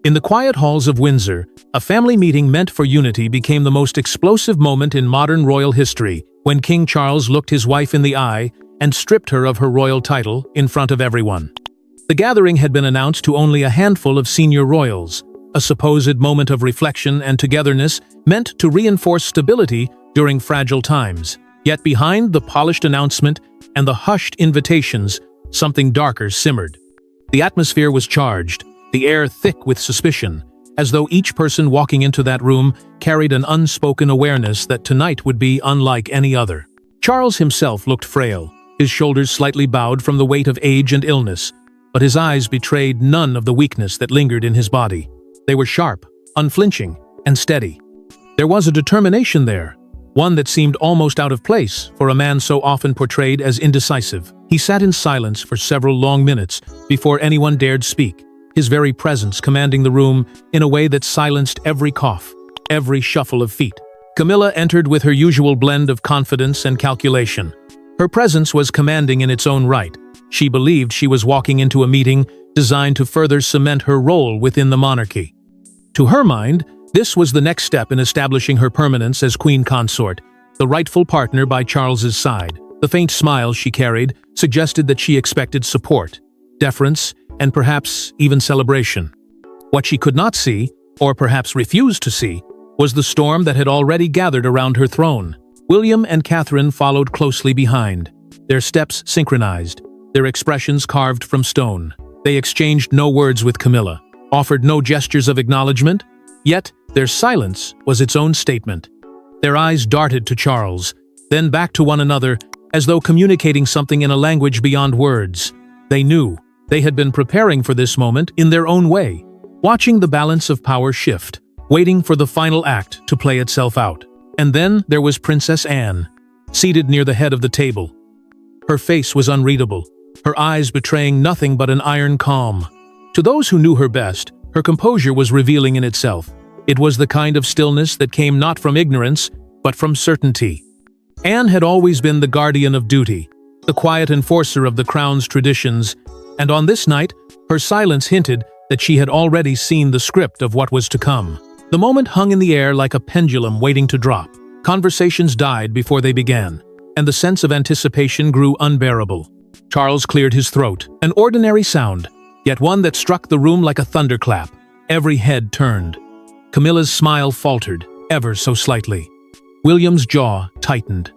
In the quiet halls of Windsor, a family meeting meant for unity became the most explosive moment in modern royal history when King Charles looked his wife in the eye and stripped her of her royal title in front of everyone. The gathering had been announced to only a handful of senior royals, a supposed moment of reflection and togetherness meant to reinforce stability during fragile times. Yet behind the polished announcement and the hushed invitations, something darker simmered. The atmosphere was charged, the air thick with suspicion, as though each person walking into that room carried an unspoken awareness that tonight would be unlike any other. Charles himself looked frail, his shoulders slightly bowed from the weight of age and illness, but his eyes betrayed none of the weakness that lingered in his body. They were sharp, unflinching, and steady. There was a determination there, one that seemed almost out of place for a man so often portrayed as indecisive. He sat in silence for several long minutes before anyone dared speak, his very presence commanding the room in a way that silenced every cough, every shuffle of feet. Camilla entered with her usual blend of confidence and calculation. Her presence was commanding in its own right. She believed she was walking into a meeting designed to further cement her role within the monarchy. To her mind, this was the next step in establishing her permanence as queen consort, the rightful partner by Charles's side. The faint smile she carried suggested that she expected support, deference, and perhaps even celebration. What she could not see, or perhaps refused to see, was the storm that had already gathered around her throne. William and Catherine followed closely behind, their steps synchronized, their expressions carved from stone. They exchanged no words with Camilla, offered no gestures of acknowledgement, yet their silence was its own statement. Their eyes darted to Charles, then back to one another, as though communicating something in a language beyond words. They knew. They had been preparing for this moment in their own way, watching the balance of power shift, waiting for the final act to play itself out. And then there was Princess Anne, seated near the head of the table. Her face was unreadable, her eyes betraying nothing but an iron calm. To those who knew her best, her composure was revealing in itself. It was the kind of stillness that came not from ignorance, but from certainty. Anne had always been the guardian of duty, the quiet enforcer of the crown's traditions, and on this night, her silence hinted that she had already seen the script of what was to come. The moment hung in the air like a pendulum waiting to drop. Conversations died before they began, and the sense of anticipation grew unbearable. Charles cleared his throat, an ordinary sound, yet one that struck the room like a thunderclap. Every head turned. Camilla's smile faltered, ever so slightly. William's jaw tightened.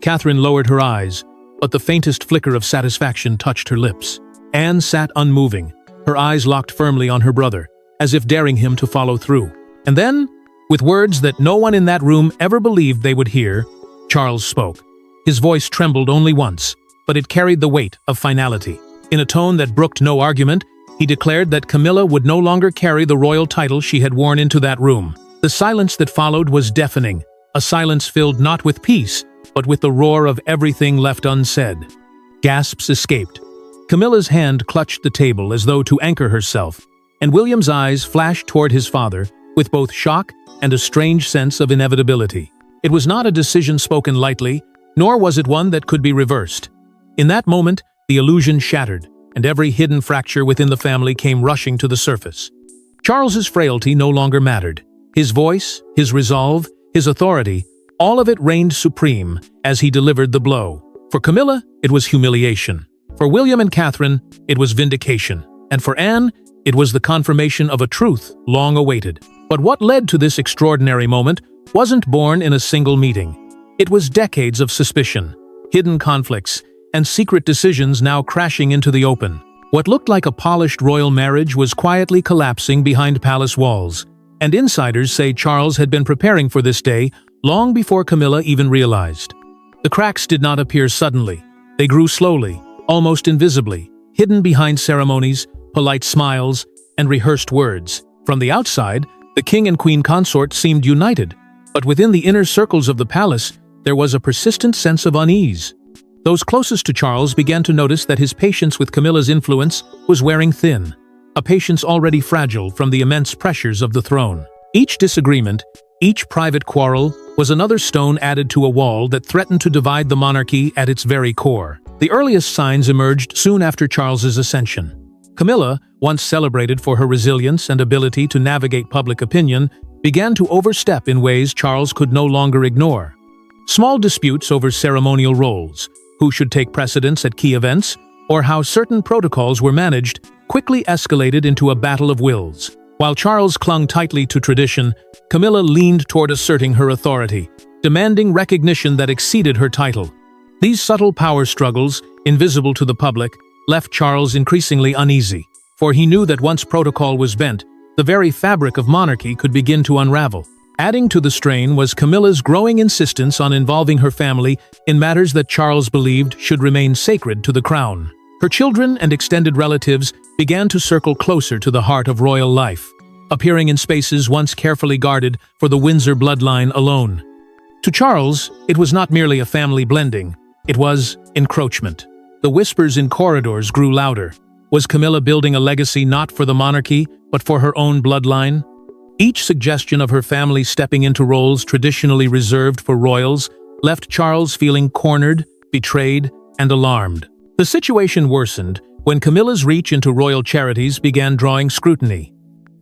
Catherine lowered her eyes, but the faintest flicker of satisfaction touched her lips. Anne sat unmoving, her eyes locked firmly on her brother, as if daring him to follow through. And then, with words that no one in that room ever believed they would hear, Charles spoke. His voice trembled only once, but it carried the weight of finality. In a tone that brooked no argument, he declared that Camilla would no longer carry the royal title she had worn into that room. The silence that followed was deafening, a silence filled not with peace, but with the roar of everything left unsaid. Gasps escaped. Camilla's hand clutched the table as though to anchor herself, and William's eyes flashed toward his father with both shock and a strange sense of inevitability. It was not a decision spoken lightly, nor was it one that could be reversed. In that moment, the illusion shattered, and every hidden fracture within the family came rushing to the surface. Charles's frailty no longer mattered. His voice, his resolve, his authority, all of it reigned supreme as he delivered the blow. For Camilla, it was humiliation. For William and Catherine, it was vindication. And for Anne, it was the confirmation of a truth long awaited. But what led to this extraordinary moment wasn't born in a single meeting. It was decades of suspicion, hidden conflicts, and secret decisions now crashing into the open. What looked like a polished royal marriage was quietly collapsing behind palace walls, and insiders say Charles had been preparing for this day long before Camilla even realized. The cracks did not appear suddenly. They grew slowly, almost invisibly, hidden behind ceremonies, polite smiles, and rehearsed words. From the outside, the king and queen consort seemed united, but within the inner circles of the palace, there was a persistent sense of unease. Those closest to Charles began to notice that his patience with Camilla's influence was wearing thin, a patience already fragile from the immense pressures of the throne. Each disagreement, each private quarrel, was another stone added to a wall that threatened to divide the monarchy at its very core. The earliest signs emerged soon after Charles's ascension. Camilla, once celebrated for her resilience and ability to navigate public opinion, began to overstep in ways Charles could no longer ignore. Small disputes over ceremonial roles, who should take precedence at key events, or how certain protocols were managed, quickly escalated into a battle of wills. While Charles clung tightly to tradition, Camilla leaned toward asserting her authority, demanding recognition that exceeded her title. These subtle power struggles, invisible to the public, left Charles increasingly uneasy, for he knew that once protocol was bent, the very fabric of monarchy could begin to unravel. Adding to the strain was Camilla's growing insistence on involving her family in matters that Charles believed should remain sacred to the crown. Her children and extended relatives began to circle closer to the heart of royal life, appearing in spaces once carefully guarded for the Windsor bloodline alone. To Charles, it was not merely a family blending, it was encroachment. The whispers in corridors grew louder. Was Camilla building a legacy not for the monarchy, but for her own bloodline? Each suggestion of her family stepping into roles traditionally reserved for royals left Charles feeling cornered, betrayed, and alarmed. The situation worsened when Camilla's reach into royal charities began drawing scrutiny.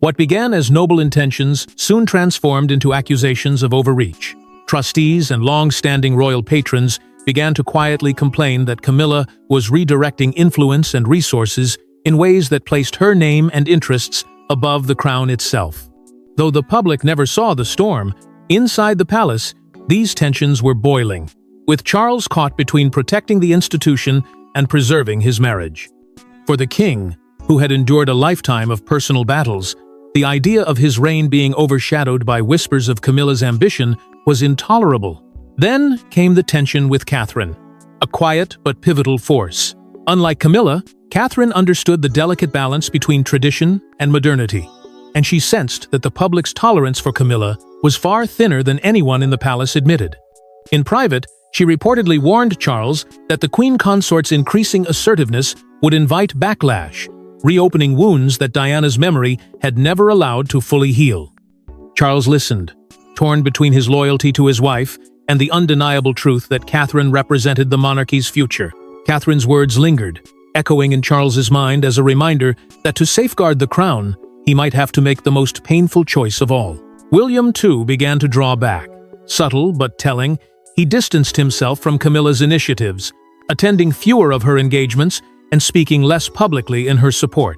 What began as noble intentions soon transformed into accusations of overreach. Trustees and long-standing royal patrons began to quietly complain that Camilla was redirecting influence and resources in ways that placed her name and interests above the crown itself. Though the public never saw the storm, inside the palace, these tensions were boiling, with Charles caught between protecting the institution and preserving his marriage. For the king, who had endured a lifetime of personal battles, the idea of his reign being overshadowed by whispers of Camilla's ambition was intolerable. Then came the tension with Catherine, a quiet but pivotal force. Unlike Camilla, Catherine understood the delicate balance between tradition and modernity, and she sensed that the public's tolerance for Camilla was far thinner than anyone in the palace admitted. In private, she reportedly warned Charles that the queen consort's increasing assertiveness would invite backlash, reopening wounds that Diana's memory had never allowed to fully heal. Charles listened, torn between his loyalty to his wife and the undeniable truth that Catherine represented the monarchy's future. Catherine's words lingered, echoing in Charles's mind as a reminder that to safeguard the crown, he might have to make the most painful choice of all. William, too, began to draw back. Subtle but telling, he distanced himself from Camilla's initiatives, attending fewer of her engagements and speaking less publicly in her support.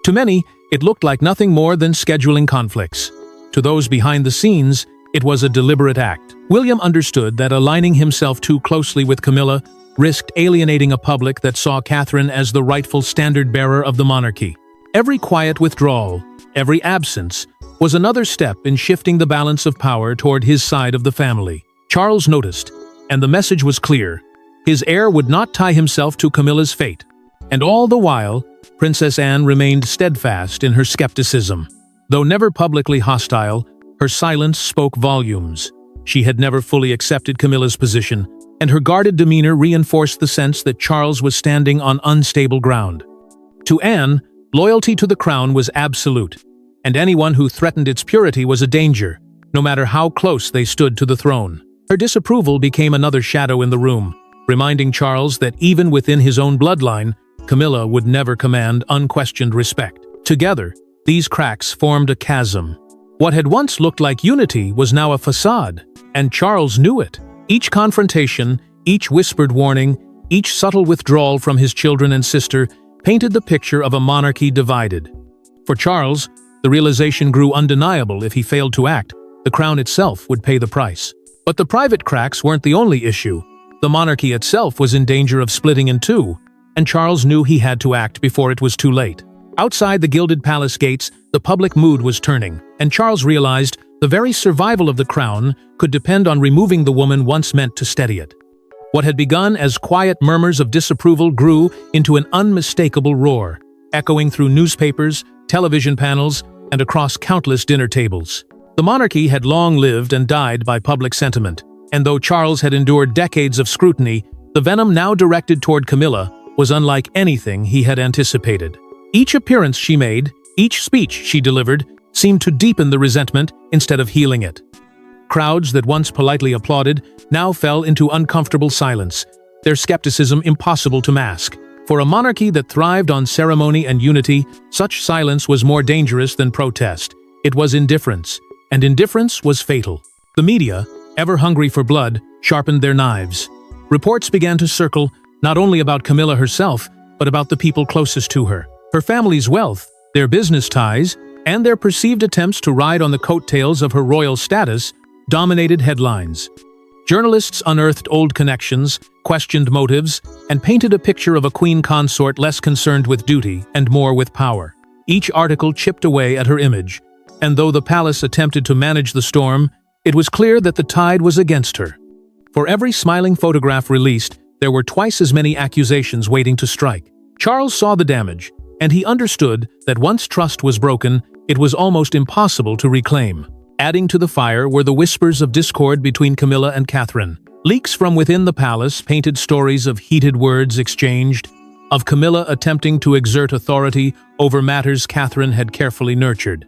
To many, it looked like nothing more than scheduling conflicts. To those behind the scenes, it was a deliberate act. William understood that aligning himself too closely with Camilla risked alienating a public that saw Catherine as the rightful standard-bearer of the monarchy. Every quiet withdrawal, every absence, was another step in shifting the balance of power toward his side of the family. Charles noticed, and the message was clear. His heir would not tie himself to Camilla's fate. And all the while, Princess Anne remained steadfast in her skepticism. Though never publicly hostile, her silence spoke volumes. She had never fully accepted Camilla's position, and her guarded demeanor reinforced the sense that Charles was standing on unstable ground. To Anne, loyalty to the crown was absolute, and anyone who threatened its purity was a danger, no matter how close they stood to the throne. Her disapproval became another shadow in the room, reminding Charles that even within his own bloodline, Camilla would never command unquestioned respect. Together, these cracks formed a chasm. What had once looked like unity was now a facade, and Charles knew it. Each confrontation, each whispered warning, each subtle withdrawal from his children and sister painted the picture of a monarchy divided. For Charles, the realization grew undeniable. If he failed to act, the crown itself would pay the price. But the private cracks weren't the only issue. The monarchy itself was in danger of splitting in two, and Charles knew he had to act before it was too late. Outside the gilded palace gates, the public mood was turning, and Charles realized the very survival of the crown could depend on removing the woman once meant to steady it. What had begun as quiet murmurs of disapproval grew into an unmistakable roar, echoing through newspapers, television panels, and across countless dinner tables. The monarchy had long lived and died by public sentiment, and though Charles had endured decades of scrutiny, the venom now directed toward Camilla was unlike anything he had anticipated. Each appearance she made, each speech she delivered, seemed to deepen the resentment instead of healing it. Crowds that once politely applauded now fell into uncomfortable silence, their skepticism impossible to mask. For a monarchy that thrived on ceremony and unity, such silence was more dangerous than protest. It was indifference, and indifference was fatal. The media, ever hungry for blood, sharpened their knives. Reports began to circle, not only about Camilla herself, but about the people closest to her. Her family's wealth, their business ties, and their perceived attempts to ride on the coattails of her royal status dominated headlines. Journalists unearthed old connections, questioned motives, and painted a picture of a queen consort less concerned with duty and more with power. Each article chipped away at her image, and though the palace attempted to manage the storm, it was clear that the tide was against her. For every smiling photograph released, there were twice as many accusations waiting to strike. Charles saw the damage, and he understood that once trust was broken, it was almost impossible to reclaim. Adding to the fire were the whispers of discord between Camilla and Catherine. Leaks from within the palace painted stories of heated words exchanged, of Camilla attempting to exert authority over matters Catherine had carefully nurtured.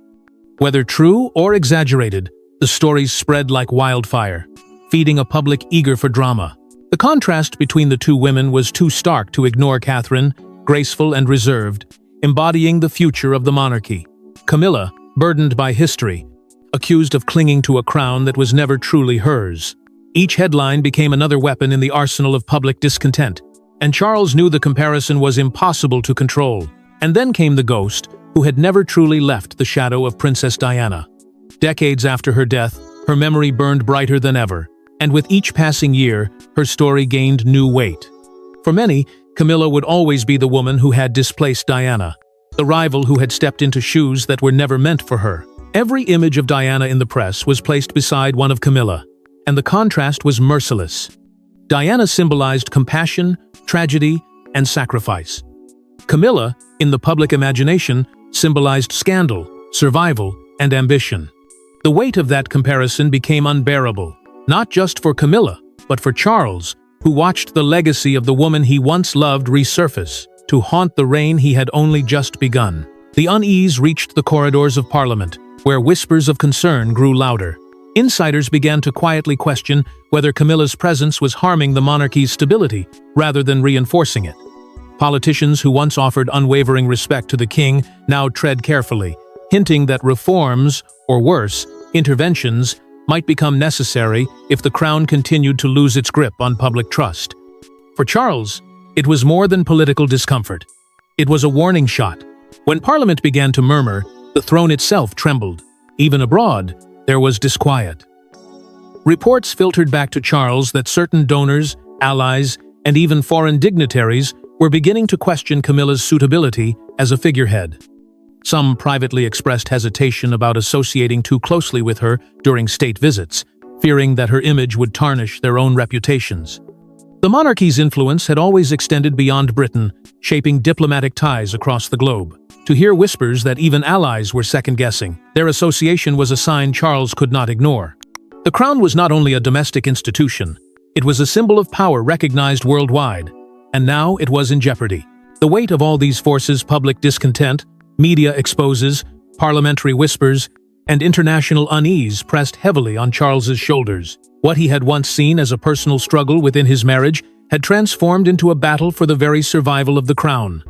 Whether true or exaggerated, the stories spread like wildfire, feeding a public eager for drama. The contrast between the two women was too stark to ignore Catherine, graceful and reserved, embodying the future of the monarchy. Camilla, burdened by history, accused of clinging to a crown that was never truly hers. Each headline became another weapon in the arsenal of public discontent, and Charles knew the comparison was impossible to control. And then came the ghost, who had never truly left the shadow of Princess Diana. Decades after her death, her memory burned brighter than ever, and with each passing year, her story gained new weight. For many, Camilla would always be the woman who had displaced Diana, the rival who had stepped into shoes that were never meant for her. Every image of Diana in the press was placed beside one of Camilla, and the contrast was merciless. Diana symbolized compassion, tragedy, and sacrifice. Camilla, in the public imagination, symbolized scandal, survival, and ambition. The weight of that comparison became unbearable, not just for Camilla, but for Charles, who watched the legacy of the woman he once loved resurface, to haunt the reign he had only just begun. The unease reached the corridors of Parliament, where whispers of concern grew louder. Insiders began to quietly question whether Camilla's presence was harming the monarchy's stability rather than reinforcing it. Politicians who once offered unwavering respect to the king now tread carefully, hinting that reforms, or worse, interventions, might become necessary if the crown continued to lose its grip on public trust. For Charles, it was more than political discomfort. It was a warning shot. When Parliament began to murmur, the throne itself trembled. Even abroad, there was disquiet. Reports filtered back to Charles that certain donors, allies, and even foreign dignitaries were beginning to question Camilla's suitability as a figurehead. Some privately expressed hesitation about associating too closely with her during state visits, fearing that her image would tarnish their own reputations. The monarchy's influence had always extended beyond Britain, shaping diplomatic ties across the globe. To hear whispers that even allies were second-guessing, their association was a sign Charles could not ignore. The crown was not only a domestic institution, it was a symbol of power recognized worldwide, and now it was in jeopardy. The weight of all these forces, public discontent, media exposes, parliamentary whispers, and international unease pressed heavily on Charles's shoulders. What he had once seen as a personal struggle within his marriage had transformed into a battle for the very survival of the crown.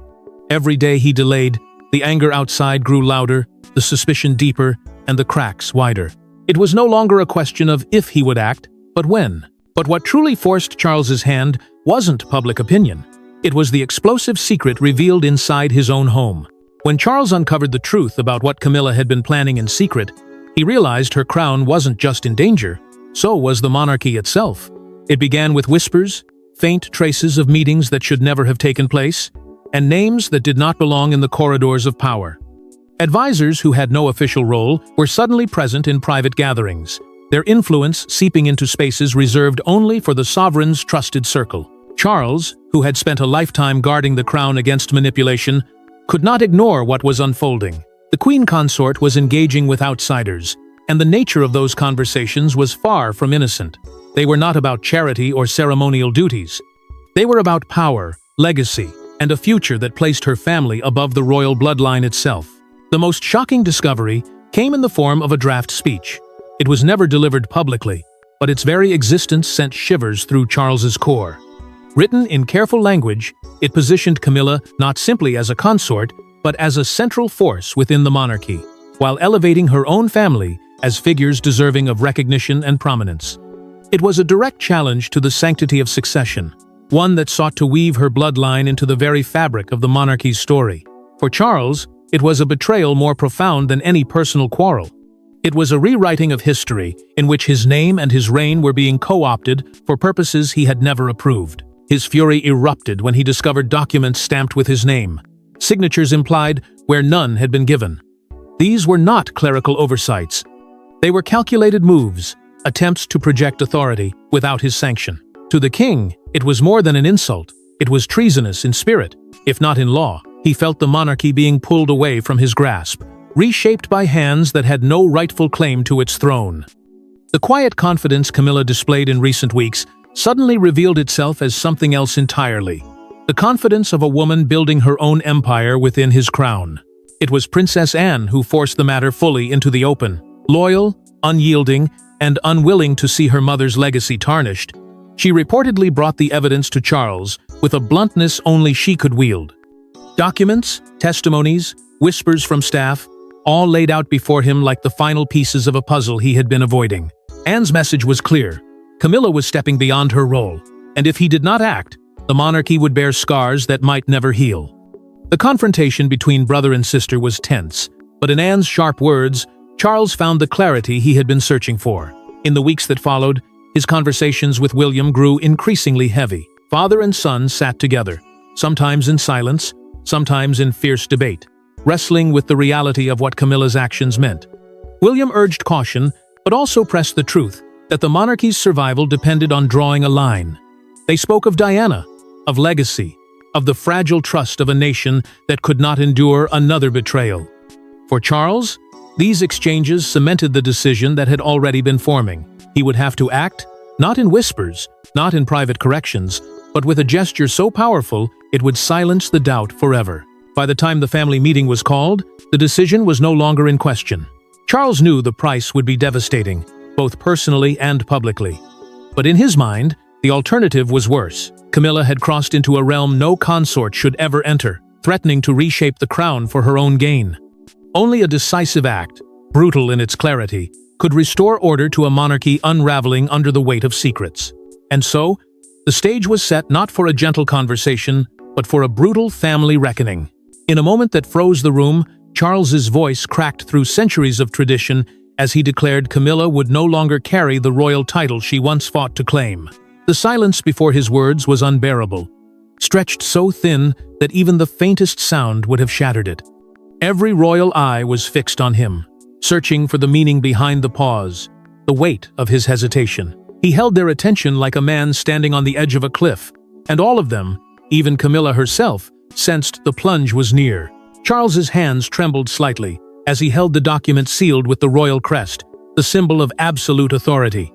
Every day he delayed, the anger outside grew louder, the suspicion deeper, and the cracks wider. It was no longer a question of if he would act, but when. But what truly forced Charles's hand wasn't public opinion. It was the explosive secret revealed inside his own home. When Charles uncovered the truth about what Camilla had been planning in secret, he realized her crown wasn't just in danger, so was the monarchy itself. It began with whispers, faint traces of meetings that should never have taken place, and names that did not belong in the corridors of power. Advisors who had no official role were suddenly present in private gatherings, their influence seeping into spaces reserved only for the sovereign's trusted circle. Charles, who had spent a lifetime guarding the crown against manipulation, could not ignore what was unfolding. The queen consort was engaging with outsiders, and the nature of those conversations was far from innocent. They were not about charity or ceremonial duties. They were about power, legacy, and a future that placed her family above the royal bloodline itself. The most shocking discovery came in the form of a draft speech. It was never delivered publicly, but its very existence sent shivers through Charles's core. Written in careful language, it positioned Camilla not simply as a consort, but as a central force within the monarchy, while elevating her own family as figures deserving of recognition and prominence. It was a direct challenge to the sanctity of succession, one that sought to weave her bloodline into the very fabric of the monarchy's story. For Charles, it was a betrayal more profound than any personal quarrel. It was a rewriting of history in which his name and his reign were being co-opted for purposes he had never approved. His fury erupted when he discovered documents stamped with his name, signatures implied where none had been given. These were not clerical oversights. They were calculated moves, attempts to project authority without his sanction. To the king, it was more than an insult. It was treasonous in spirit, if not in law. He felt the monarchy being pulled away from his grasp, reshaped by hands that had no rightful claim to its throne. The quiet confidence Camilla displayed in recent weeks suddenly revealed itself as something else entirely. The confidence of a woman building her own empire within his crown. It was Princess Anne who forced the matter fully into the open. Loyal, unyielding, and unwilling to see her mother's legacy tarnished, she reportedly brought the evidence to Charles with a bluntness only she could wield. Documents, testimonies, whispers from staff, all laid out before him like the final pieces of a puzzle he had been avoiding. Anne's message was clear. Camilla was stepping beyond her role, and if he did not act, the monarchy would bear scars that might never heal. The confrontation between brother and sister was tense, but in Anne's sharp words, Charles found the clarity he had been searching for. In the weeks that followed, his conversations with William grew increasingly heavy. Father and son sat together, sometimes in silence, sometimes in fierce debate, wrestling with the reality of what Camilla's actions meant. William urged caution, but also pressed the truth that the monarchy's survival depended on drawing a line. They spoke of Diana, of legacy, of the fragile trust of a nation that could not endure another betrayal. For Charles, these exchanges cemented the decision that had already been forming. He would have to act, not in whispers, not in private corrections, but with a gesture so powerful it would silence the doubt forever. By the time the family meeting was called, the decision was no longer in question. Charles knew the price would be devastating, both personally and publicly. But in his mind, the alternative was worse. Camilla had crossed into a realm no consort should ever enter, threatening to reshape the crown for her own gain. Only a decisive act, brutal in its clarity, could restore order to a monarchy unraveling under the weight of secrets. And so, the stage was set not for a gentle conversation, but for a brutal family reckoning. In a moment that froze the room, Charles's voice cracked through centuries of tradition as he declared Camilla would no longer carry the royal title she once fought to claim. The silence before his words was unbearable, stretched so thin that even the faintest sound would have shattered it. Every royal eye was fixed on him, searching for the meaning behind the pause, the weight of his hesitation. He held their attention like a man standing on the edge of a cliff, and all of them, even Camilla herself, sensed the plunge was near. Charles's hands trembled slightly as he held the document sealed with the royal crest, the symbol of absolute authority.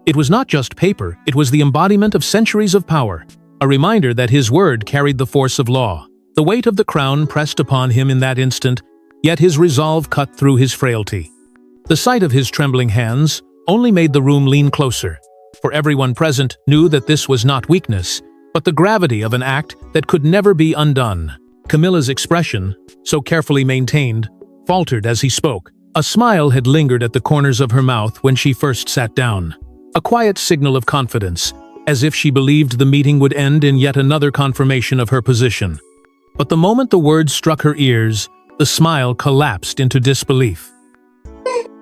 It was not just paper, it was the embodiment of centuries of power, a reminder that his word carried the force of law. The weight of the crown pressed upon him in that instant, yet his resolve cut through his frailty. The sight of his trembling hands only made the room lean closer, for everyone present knew that this was not weakness, but the gravity of an act that could never be undone. Camilla's expression, so carefully maintained, faltered as he spoke. A smile had lingered at the corners of her mouth when she first sat down. A quiet signal of confidence, as if she believed the meeting would end in yet another confirmation of her position. But the moment the words struck her ears, the smile collapsed into disbelief.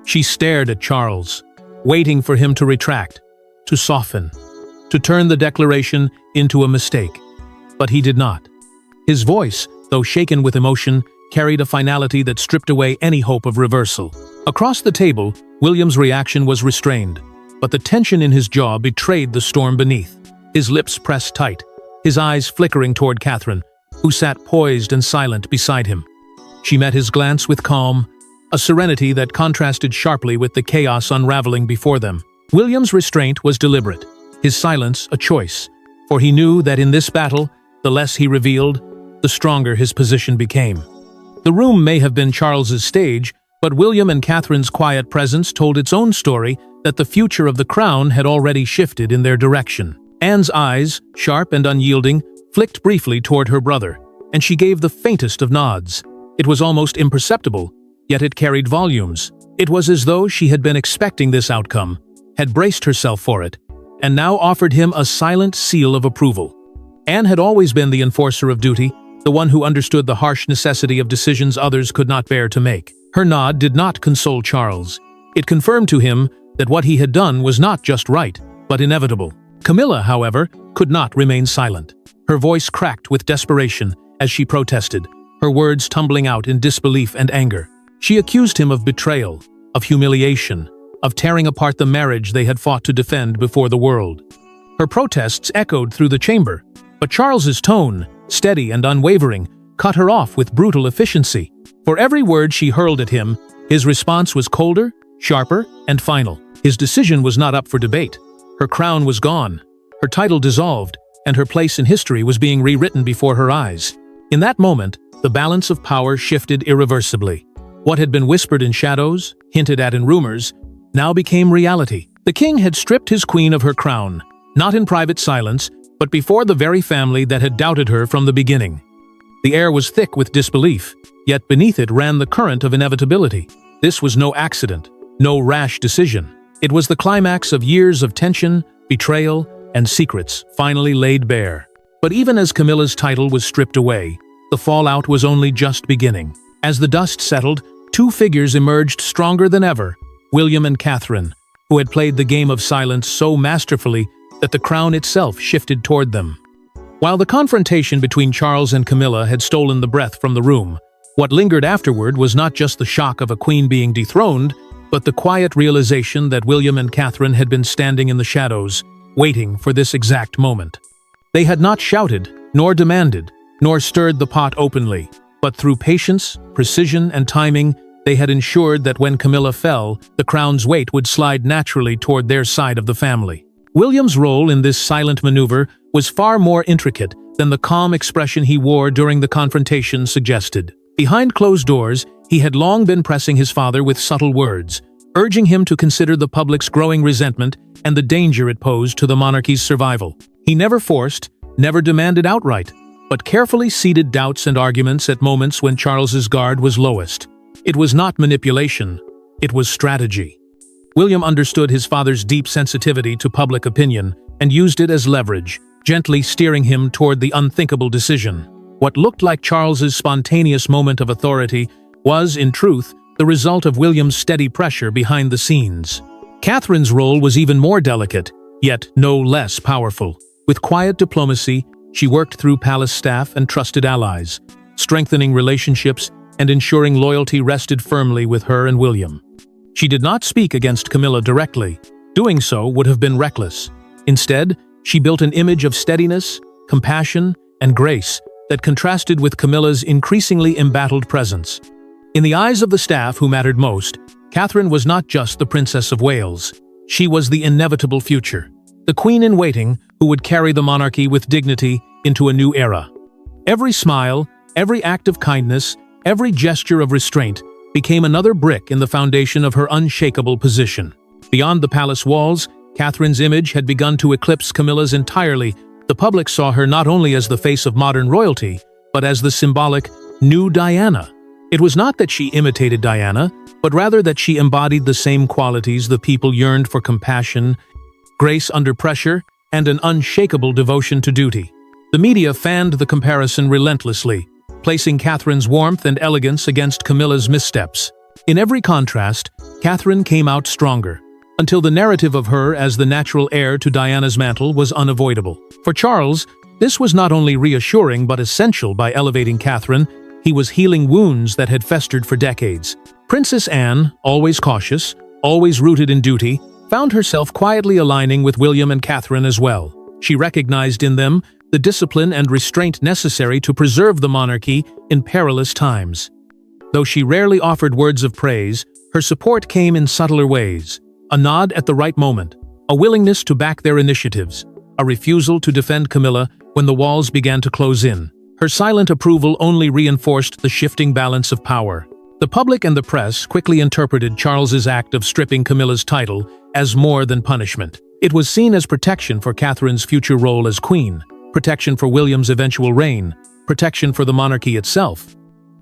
She stared at Charles, waiting for him to retract, to soften, to turn the declaration into a mistake. But he did not. His voice, though shaken with emotion, carried a finality that stripped away any hope of reversal. Across the table, William's reaction was restrained, but the tension in his jaw betrayed the storm beneath. His lips pressed tight, his eyes flickering toward Catherine, who sat poised and silent beside him. She met his glance with calm, a serenity that contrasted sharply with the chaos unraveling before them. William's restraint was deliberate, his silence a choice, for he knew that in this battle, the less he revealed, the stronger his position became. The room may have been Charles's stage, but William and Catherine's quiet presence told its own story that the future of the crown had already shifted in their direction. Anne's eyes, sharp and unyielding, flicked briefly toward her brother, and she gave the faintest of nods. It was almost imperceptible, yet it carried volumes. It was as though she had been expecting this outcome, had braced herself for it, and now offered him a silent seal of approval. Anne had always been the enforcer of duty, the one who understood the harsh necessity of decisions others could not bear to make. Her nod did not console Charles. It confirmed to him that what he had done was not just right, but inevitable. Camilla, however, could not remain silent. Her voice cracked with desperation as she protested, her words tumbling out in disbelief and anger. She accused him of betrayal, of humiliation, of tearing apart the marriage they had fought to defend before the world. Her protests echoed through the chamber, but Charles's tone, steady and unwavering, cut her off with brutal efficiency. For every word she hurled at him, his response was colder, sharper, and final. His decision was not up for debate. Her crown was gone, her title dissolved, and her place in history was being rewritten before her eyes. In that moment, the balance of power shifted irreversibly. What had been whispered in shadows, hinted at in rumors, now became reality. The king had stripped his queen of her crown, not in private silence, but before the very family that had doubted her from the beginning. The air was thick with disbelief, yet beneath it ran the current of inevitability. This was no accident, no rash decision. It was the climax of years of tension, betrayal, and secrets finally laid bare. But even as Camilla's title was stripped away, the fallout was only just beginning. As the dust settled, two figures emerged stronger than ever, William and Catherine, who had played the game of silence so masterfully that the crown itself shifted toward them. While the confrontation between Charles and Camilla had stolen the breath from the room, what lingered afterward was not just the shock of a queen being dethroned, but the quiet realization that William and Catherine had been standing in the shadows, waiting for this exact moment. They had not shouted, nor demanded, nor stirred the pot openly, but through patience, precision, and timing, they had ensured that when Camilla fell, the crown's weight would slide naturally toward their side of the family. William's role in this silent maneuver was far more intricate than the calm expression he wore during the confrontation suggested. Behind closed doors, he had long been pressing his father with subtle words, urging him to consider the public's growing resentment and the danger it posed to the monarchy's survival. He never forced, never demanded outright, but carefully seeded doubts and arguments at moments when Charles's guard was lowest. It was not manipulation, it was strategy. William understood his father's deep sensitivity to public opinion and used it as leverage, gently steering him toward the unthinkable decision. What looked like Charles's spontaneous moment of authority was, in truth, the result of William's steady pressure behind the scenes. Catherine's role was even more delicate, yet no less powerful. With quiet diplomacy, she worked through palace staff and trusted allies, strengthening relationships and ensuring loyalty rested firmly with her and William. She did not speak against Camilla directly. Doing so would have been reckless. Instead, she built an image of steadiness, compassion, and grace that contrasted with Camilla's increasingly embattled presence. In the eyes of the staff who mattered most, Catherine was not just the Princess of Wales. She was the inevitable future, the queen-in-waiting who would carry the monarchy with dignity into a new era. Every smile, every act of kindness, every gesture of restraint became another brick in the foundation of her unshakable position. Beyond the palace walls, Catherine's image had begun to eclipse Camilla's entirely. The public saw her not only as the face of modern royalty, but as the symbolic new Diana. It was not that she imitated Diana, but rather that she embodied the same qualities the people yearned for: compassion, grace under pressure, and an unshakable devotion to duty. The media fanned the comparison relentlessly, placing Catherine's warmth and elegance against Camilla's missteps. In every contrast, Catherine came out stronger, until the narrative of her as the natural heir to Diana's mantle was unavoidable. For Charles, this was not only reassuring but essential. By elevating Catherine, he was healing wounds that had festered for decades. Princess Anne, always cautious, always rooted in duty, found herself quietly aligning with William and Catherine as well. She recognized in them the discipline and restraint necessary to preserve the monarchy in perilous times. Though she rarely offered words of praise, her support came in subtler ways: a nod at the right moment, a willingness to back their initiatives, a refusal to defend Camilla when the walls began to close in. Her silent approval only reinforced the shifting balance of power. The public and the press quickly interpreted Charles's act of stripping Camilla's title as more than punishment. It was seen as protection for Catherine's future role as queen, protection for William's eventual reign, protection for the monarchy itself.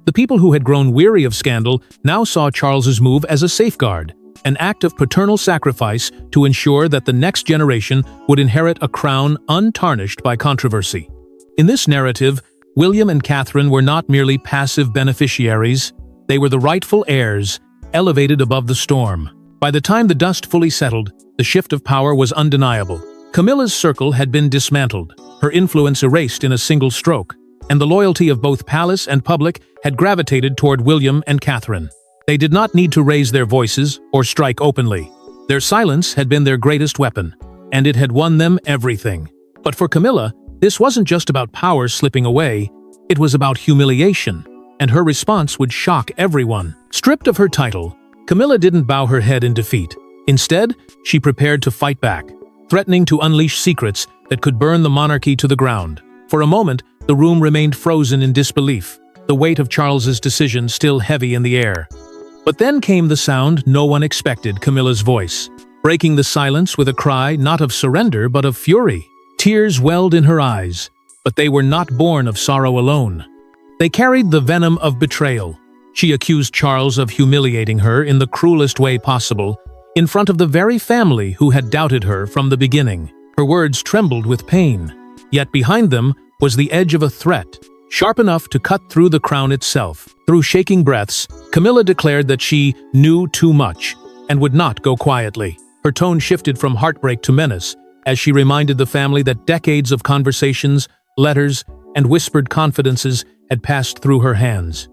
The people who had grown weary of scandal now saw Charles's move as a safeguard, an act of paternal sacrifice to ensure that the next generation would inherit a crown untarnished by controversy. In this narrative, William and Catherine were not merely passive beneficiaries, they were the rightful heirs, elevated above the storm. By the time the dust fully settled, the shift of power was undeniable. Camilla's circle had been dismantled, her influence erased in a single stroke, and the loyalty of both palace and public had gravitated toward William and Catherine. They did not need to raise their voices or strike openly. Their silence had been their greatest weapon, and it had won them everything. But for Camilla, this wasn't just about power slipping away, it was about humiliation, and her response would shock everyone. Stripped of her title, Camilla didn't bow her head in defeat. Instead, she prepared to fight back, threatening to unleash secrets that could burn the monarchy to the ground. For a moment, the room remained frozen in disbelief, the weight of Charles's decision still heavy in the air. But then came the sound no one expected, Camilla's voice, breaking the silence with a cry not of surrender but of fury. Tears welled in her eyes, but they were not born of sorrow alone. They carried the venom of betrayal. She accused Charles of humiliating her in the cruelest way possible, in front of the very family who had doubted her from the beginning. Her words trembled with pain, yet behind them was the edge of a threat, sharp enough to cut through the crown itself. Through shaking breaths, Camilla declared that she knew too much and would not go quietly. Her tone shifted from heartbreak to menace as she reminded the family that decades of conversations, letters, and whispered confidences had passed through her hands.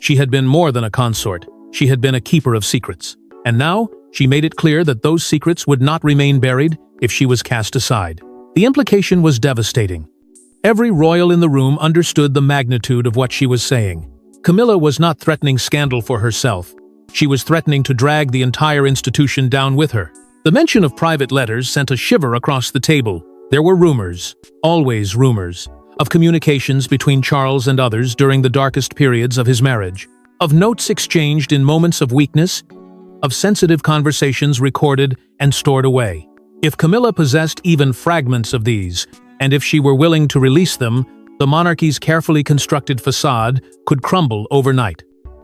She had been more than a consort, she had been a keeper of secrets. And now, she made it clear that those secrets would not remain buried if she was cast aside. The implication was devastating. Every royal in the room understood the magnitude of what she was saying. Camilla was not threatening scandal for herself. She was threatening to drag the entire institution down with her. The mention of private letters sent a shiver across the table. There were rumors, always rumors, of communications between Charles and others during the darkest periods of his marriage, of notes exchanged in moments of weakness, of sensitive conversations recorded and stored away. If Camilla possessed even fragments of these, and if she were willing to release them, the monarchy's carefully constructed facade could crumble overnight.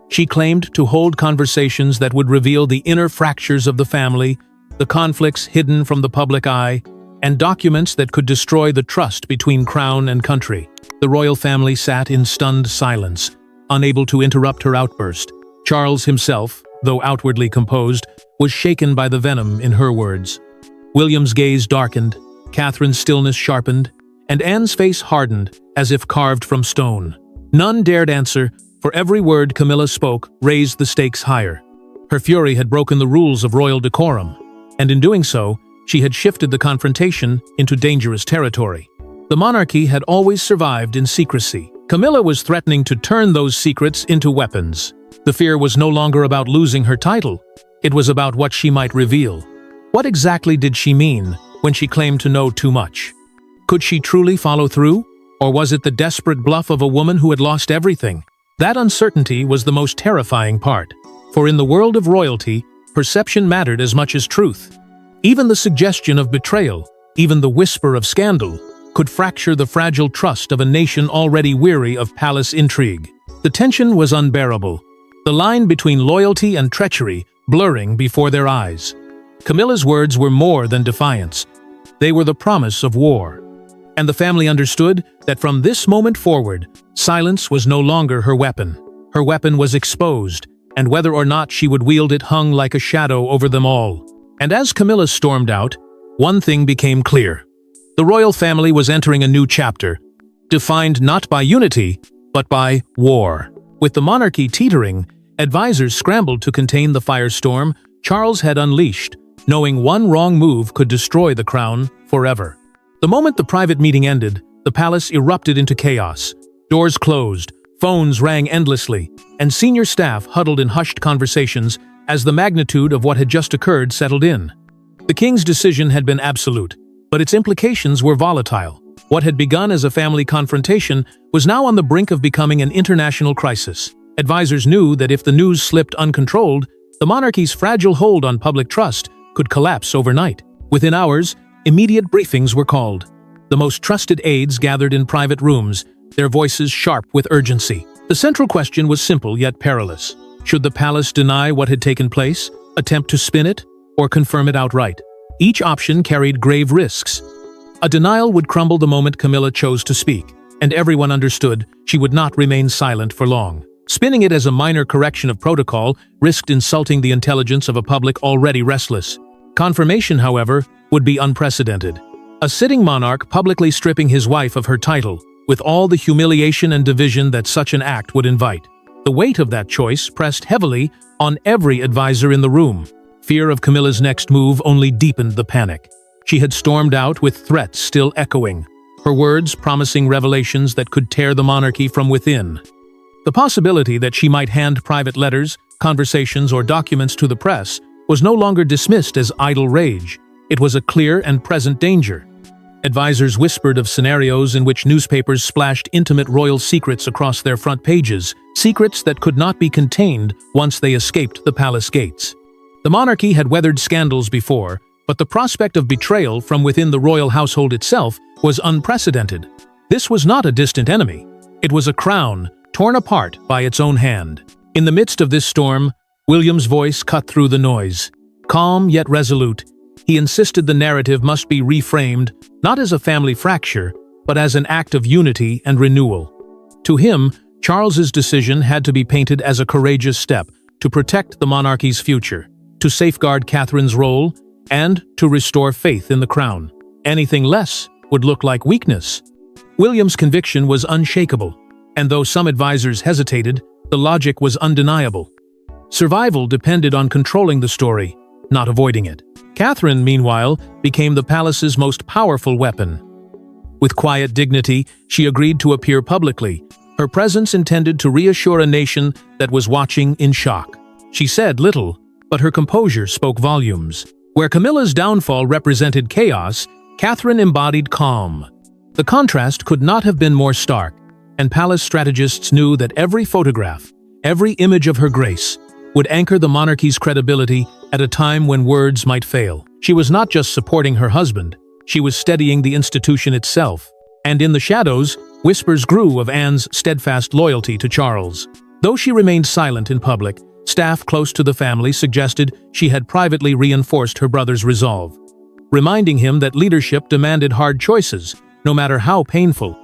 She claimed to hold conversations that would reveal the inner fractures of the family, the conflicts hidden from the public eye, and documents that could destroy the trust between crown and country. The royal family sat in stunned silence, unable to interrupt her outburst. Charles himself, though outwardly composed, was shaken by the venom in her words. William's gaze darkened, Catherine's stillness sharpened, and Anne's face hardened as if carved from stone. None dared answer, for every word Camilla spoke raised the stakes higher. Her fury had broken the rules of royal decorum, and in doing so, she had shifted the confrontation into dangerous territory. The monarchy had always survived in secrecy. Camilla was threatening to turn those secrets into weapons. The fear was no longer about losing her title. It was about what she might reveal. What exactly did she mean when she claimed to know too much? Could she truly follow through? Or was it the desperate bluff of a woman who had lost everything? That uncertainty was the most terrifying part. For in the world of royalty, perception mattered as much as truth. Even the suggestion of betrayal, even the whisper of scandal, could fracture the fragile trust of a nation already weary of palace intrigue. The tension was unbearable, the line between loyalty and treachery blurring before their eyes. Camilla's words were more than defiance. They were the promise of war. And the family understood that from this moment forward, silence was no longer her weapon. Her weapon was exposed, and whether or not she would wield it hung like a shadow over them all. And as Camilla stormed out, one thing became clear. The royal family was entering a new chapter, defined not by unity, but by war. With the monarchy teetering, advisors scrambled to contain the firestorm Charles had unleashed, knowing one wrong move could destroy the crown forever. The moment the private meeting ended, the palace erupted into chaos. Doors closed, phones rang endlessly, and senior staff huddled in hushed conversations as the magnitude of what had just occurred settled in. The king's decision had been absolute, but its implications were volatile. What had begun as a family confrontation was now on the brink of becoming an international crisis. Advisors knew that if the news slipped uncontrolled, the monarchy's fragile hold on public trust could collapse overnight. Within hours, immediate briefings were called. The most trusted aides gathered in private rooms, their voices sharp with urgency. The central question was simple yet perilous. Should the palace deny what had taken place, attempt to spin it, or confirm it outright? Each option carried grave risks. A denial would crumble the moment Camilla chose to speak, and everyone understood she would not remain silent for long. Spinning it as a minor correction of protocol risked insulting the intelligence of a public already restless. Confirmation, however, would be unprecedented. A sitting monarch publicly stripping his wife of her title, with all the humiliation and division that such an act would invite. The weight of that choice pressed heavily on every advisor in the room. Fear of Camilla's next move only deepened the panic. She had stormed out with threats still echoing, her words promising revelations that could tear the monarchy from within. The possibility that she might hand private letters, conversations, or documents to the press was no longer dismissed as idle rage. It was a clear and present danger. Advisors whispered of scenarios in which newspapers splashed intimate royal secrets across their front pages, secrets that could not be contained once they escaped the palace gates. The monarchy had weathered scandals before, but the prospect of betrayal from within the royal household itself was unprecedented. This was not a distant enemy. It was a crown, torn apart by its own hand. In the midst of this storm, William's voice cut through the noise. Calm yet resolute, he insisted the narrative must be reframed, not as a family fracture, but as an act of unity and renewal. To him, Charles's decision had to be painted as a courageous step to protect the monarchy's future, to safeguard Catherine's role, and to restore faith in the crown. Anything less would look like weakness. William's conviction was unshakable, and though some advisors hesitated, the logic was undeniable. Survival depended on controlling the story, not avoiding it. Catherine, meanwhile, became the palace's most powerful weapon. With quiet dignity, she agreed to appear publicly, her presence intended to reassure a nation that was watching in shock. She said little, but her composure spoke volumes. Where Camilla's downfall represented chaos, Catherine embodied calm. The contrast could not have been more stark, and palace strategists knew that every photograph, every image of her grace, would anchor the monarchy's credibility at a time when words might fail. She was not just supporting her husband, she was steadying the institution itself. And in the shadows, whispers grew of Anne's steadfast loyalty to Charles. Though she remained silent in public, staff close to the family suggested she had privately reinforced her brother's resolve, reminding him that leadership demanded hard choices, no matter how painful.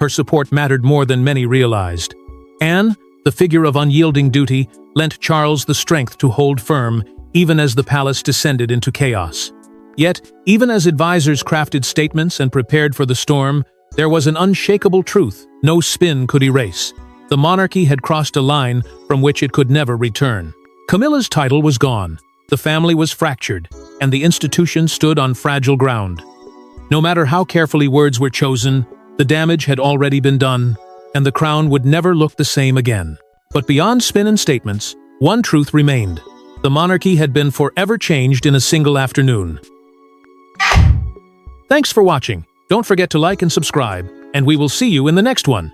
Her support mattered more than many realized. Anne, the figure of unyielding duty, lent Charles the strength to hold firm even as the palace descended into chaos. Yet, even as advisors crafted statements and prepared for the storm, there was an unshakable truth no spin could erase. The monarchy had crossed a line from which it could never return. Camilla's title was gone, the family was fractured, and the institution stood on fragile ground. No matter how carefully words were chosen, the damage had already been done, and the crown would never look the same again. But beyond spin and statements, one truth remained. The monarchy had been forever changed in a single afternoon. Thanks for watching. Don't forget to like and subscribe, and we will see you in the next one.